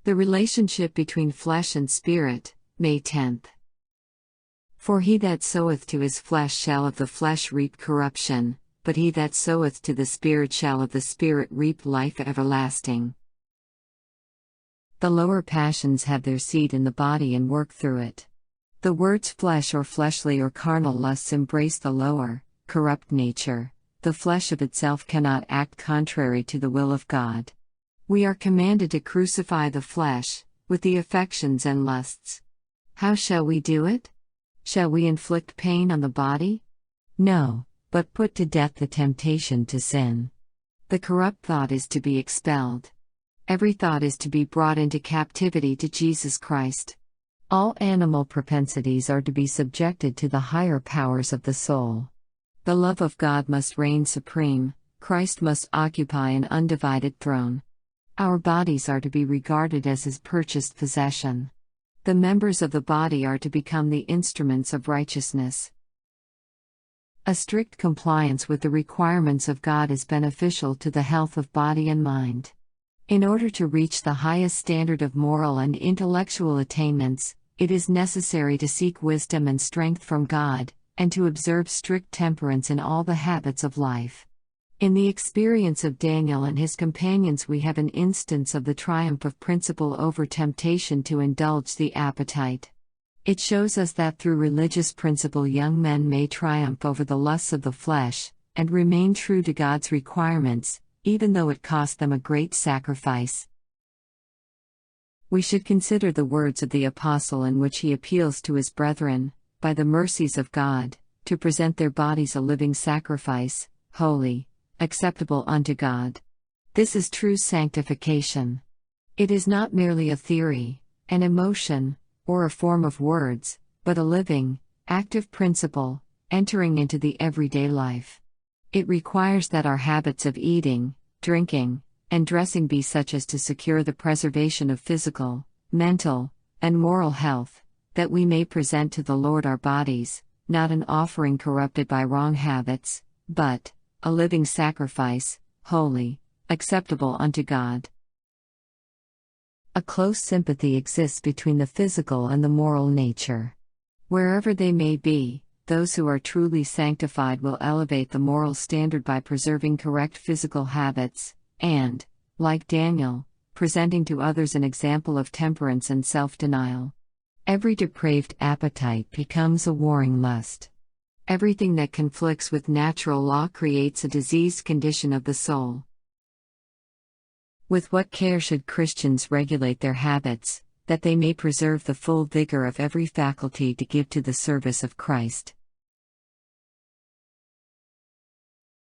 The relationship between flesh and spirit, May 10th. For he that soweth to his flesh shall of the flesh reap corruption, but he that soweth to the Spirit shall of the Spirit reap life everlasting. The lower passions have their seat in the body and work through it. The words flesh or fleshly or carnal lusts embrace the lower, corrupt nature. The flesh of itself cannot act contrary to the will of God. We are commanded to crucify the flesh, with the affections and lusts. How shall we do it? Shall we inflict pain on the body? No, but put to death the temptation to sin. The corrupt thought is to be expelled. Every thought is to be brought into captivity to Jesus Christ. All animal propensities are to be subjected to the higher powers of the soul. The love of God must reign supreme, Christ must occupy an undivided throne. Our bodies are to be regarded as His purchased possession. The members of the body are to become the instruments of righteousness. A strict compliance with the requirements of God is beneficial to the health of body and mind. In order to reach the highest standard of moral and intellectual attainments, it is necessary to seek wisdom and strength from God, and to observe strict temperance in all the habits of life. In the experience of Daniel and his companions, we have an instance of the triumph of principle over temptation to indulge the appetite. It shows us that through religious principle young men may triumph over the lusts of the flesh, and remain true to God's requirements, even though it cost them a great sacrifice. We should consider the words of the Apostle in which he appeals to his brethren, by the mercies of God, to present their bodies a living sacrifice, holy, acceptable unto God. This is true sanctification. It is not merely a theory, an emotion, or a form of words, but a living, active principle, entering into the everyday life. It requires that our habits of eating, drinking, and dressing be such as to secure the preservation of physical, mental, and moral health, that we may present to the Lord our bodies, not an offering corrupted by wrong habits, but a living sacrifice, holy, acceptable unto God. A close sympathy exists between the physical and the moral nature. Wherever they may be, those who are truly sanctified will elevate the moral standard by preserving correct physical habits, and, like Daniel, presenting to others an example of temperance and self-denial. Every depraved appetite becomes a warring lust. Everything that conflicts with natural law creates a diseased condition of the soul. With what care should Christians regulate their habits, that they may preserve the full vigor of every faculty to give to the service of Christ?